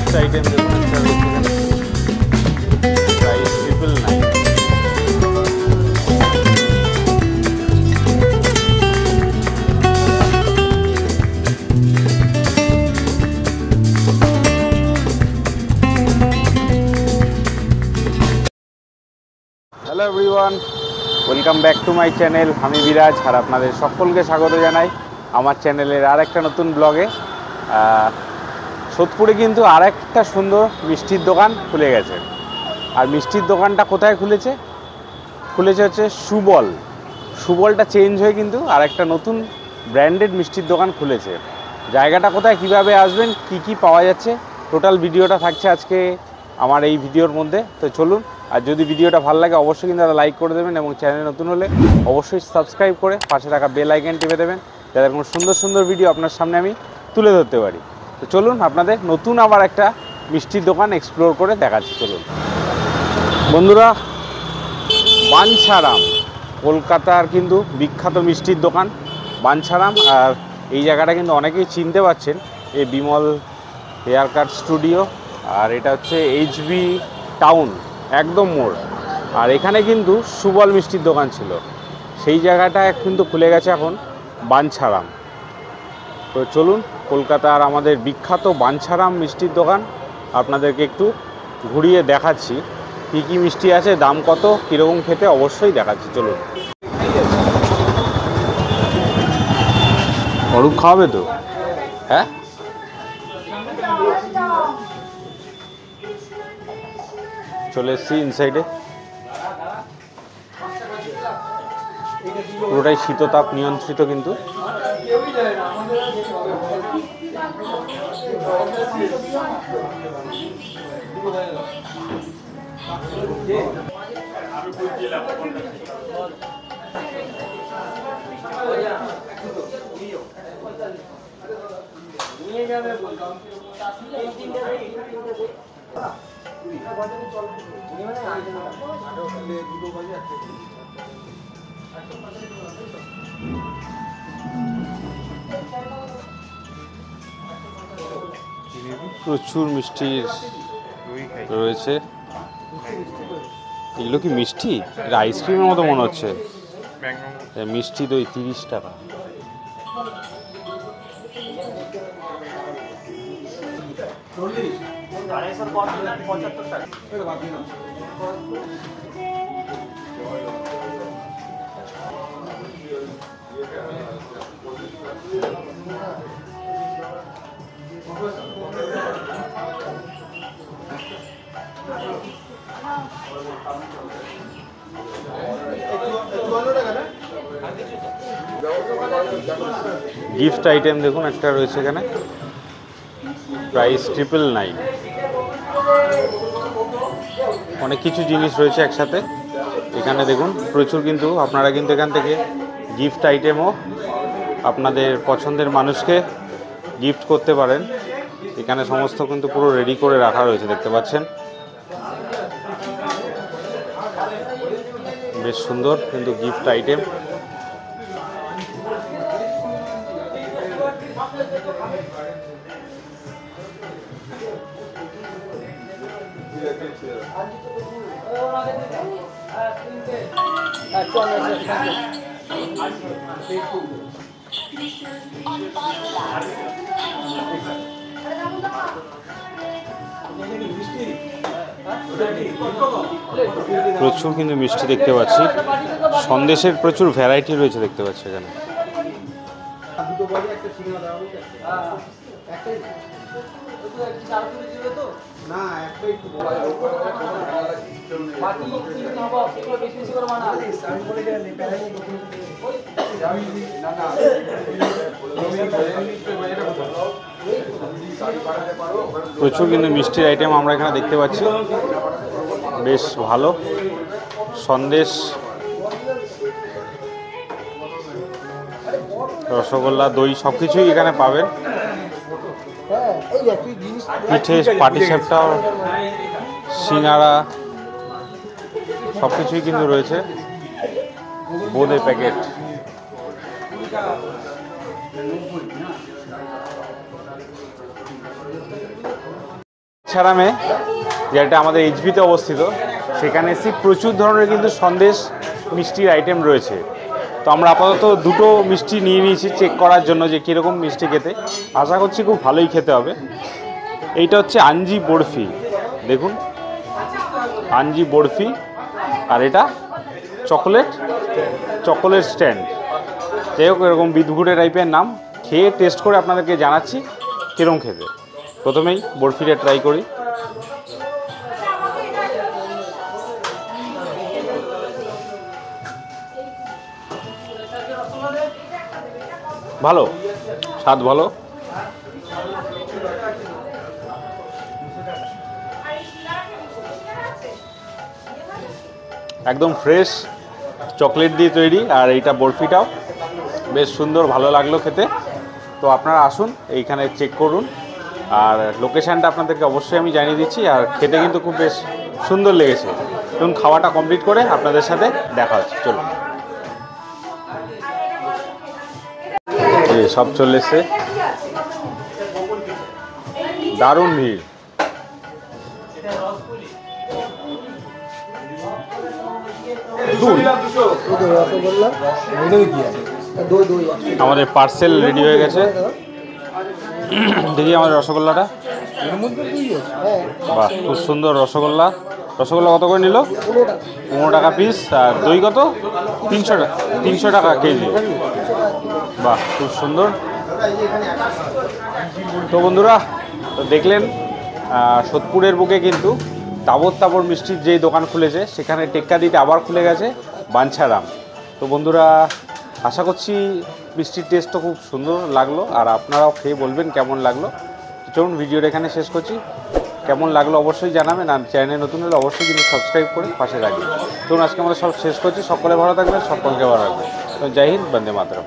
Gift item देखो price 999। Hello everyone, welcome back to my channel. আমি বিরাজ আর আপনাদের সকলকে স্বাগত জানাই আমার চ্যানেলের আরেকটা নতুন ব্লগে। সোদপুরে কিন্তু আরেকটা সুন্দর মিষ্টির দোকান খুলে গেছে। আর মিষ্টির দোকানটা কোথায় খুলেছে হচ্ছে সুবলটা চেঞ্জ হয়ে কিন্তু আরেকটা নতুন ব্র্যান্ডেড মিষ্টির দোকান খুলেছে। জায়গাটা কোথায়, কিভাবে আসবেন, কি পাওয়া যাচ্ছে, টোটাল ভিডিওটা থাকছে আজকে আমার এই ভিডিওর মধ্যে। তো চলুন, আর যদি ভিডিওটা ভালো লাগে অবশ্যই কিন্তু লাইক করে দেবেন এবং চ্যানেল নতুন হলে অবশ্যই সাবস্ক্রাইব করে পাশে থাকা বেল আইকন টিপে দেবেন, যাতে কোনো সুন্দর সুন্দর ভিডিও আপনার সামনে আমি তুলে ধরতে পারি। তো চলুন, আপনাদের নতুন আবার একটা মিষ্টির দোকান এক্সপ্লোর করে দেখাচ্ছি। চলুন বন্ধুরা, বাঞ্ছারাম কলকাতার কিন্তু বিখ্যাত মিষ্টির দোকান বাঞ্ছারাম। আর এই জায়গাটা কিন্তু অনেকেই চিনতে পারছেন, এই বিমল হেয়ার কাট স্টুডিও, আর এটা হচ্ছে HB টাউন একদম মোড়। আর এখানে কিন্তু সুবল মিষ্টির দোকান ছিল, সেই জায়গাটা কিন্তু খুলে গেছে এখন বাঞ্ছারাম। তো চলুন, কলকাতার আমাদের বিখ্যাত বাঞ্ছারাম মিষ্টির দোকান আপনাদেরকে একটু ঘুরিয়ে দেখাচ্ছি। কী মিষ্টি আছে, দাম কত, কীরকম খেতে, অবশ্যই দেখাচ্ছি। চলুন। অরূপ খাওয়াবে তো? হ্যাঁ, চলে এসছি ইনসাইডে। পুরোটাই শীততাপ নিয়ন্ত্রিত কিন্তু। প্রচুর মিষ্টি রয়েছে। এগুলো কি মিষ্টি? এটা আইসক্রিমের মতো মনে হচ্ছে। মিষ্টি দই 30 টাকা। গিফট আইটেম দেখুন একটা রয়েছে এখানে, প্রাইস 999। অনেক কিছু জিনিস রয়েছে একসাথে এখানে দেখুন, প্রচুর। কিন্তু আপনারা কিন্তু এখান থেকে গিফট আইটেমও আপনাদের পছন্দের মানুষকে গিফট করতে পারেন। এখানে সমস্ত কিন্তু পুরো রেডি করে রাখা রয়েছে, দেখতে পাচ্ছেন। বেশ সুন্দর কিন্তু গিফট আইটেম। প্রচুর কিন্তু মিষ্টি দেখতে পাচ্ছি, সন্দেশের প্রচুর ভ্যারাইটি রয়েছে দেখতে পাচ্ছি এখানে। প্রচুর কিন্তু মিষ্টির আইটেম আমরা এখানে দেখতে পাচ্ছি, বেশ ভালো। সন্দেশ, রসগোল্লা, দই সব কিছুই এখানে পাবেন। পিঠে, পাটিসাপটা, সিঙ্গারা সব কিছুই কিন্তু রয়েছে। বোঁদে প্যাকেট। ছাড়ামে যেটা আমাদের এইচবিতে অবস্থিত, সেখানে এসে প্রচুর ধরনের কিন্তু সন্দেশ মিষ্টির আইটেম রয়েছে। তো আমরা আপাতত দুটো মিষ্টি নিয়ে নিয়েছি চেক করার জন্য যে কীরকম মিষ্টি খেতে। আশা করছি খুব ভালোই খেতে হবে। এইটা হচ্ছে আঞ্জি বরফি, দেখুন আঞ্জি বরফি, আর এটা চকোলেট স্ট্যান্ড। যাই হোক, এরকম বিদঘুটে টাইপের নাম। খেয়ে টেস্ট করে আপনাদেরকে জানাচ্ছি কীরকম খেতে। প্রথমেই বরফিটা ট্রাই করি। ভালো, স্বাদ ভালো। একদম ফ্রেশ চকলেট দিয়ে তৈরি, আর এইটা বরফিটাও বেশ সুন্দর, ভালো লাগলো খেতে। তো আপনারা আসুন, এইখানে চেক করুন, আর লোকেশানটা আপনাদেরকে অবশ্যই আমি জানিয়ে দিচ্ছি। আর খেতে কিন্তু খুব বেশ সুন্দর লেগেছে। এবং খাওয়াটা কমপ্লিট করে আপনাদের সাথে দেখা হচ্ছে। চলুন, সব চলে এসছে, দারুণ ভিড়। আমাদের পার্সেল রেডি হয়ে গেছে। দেখি আমাদের রসগোল্লাটা। বাহ, খুব সুন্দর রসগোল্লা। রসগোল্লা কত করে নিল? 15 টাকা পিস। আর দই কত? 300 টাকা কেজি। বাহ, খুব সুন্দর। তো বন্ধুরা, তো দেখলেন সোদপুরের বুকে কিন্তু তাবর মিষ্টির যেই দোকান খুলেছে, সেখানে টেক্কাদিতে আবার খুলে গেছে বাঞ্ছারাম। তো বন্ধুরা, আশা করছি মিষ্টির টেস্টও খুব সুন্দর লাগলো, আর আপনারাও খেয়ে বলবেন কেমন লাগলো। চলুন, ভিডিওটা এখানে শেষ করছি। কেমন লাগলো অবশ্যই জানাবেন, আর চ্যানেলে নতুন হলে অবশ্যই কিন্তু সাবস্ক্রাইব করে পাশে রাখবেন। চলুন, আজকে আমাদের সব শেষ করছি। সকলে ভালো থাকবেন, সকলকে ভালো রাখবেন। তো জয় হিন্দ, বন্দে মাতরম।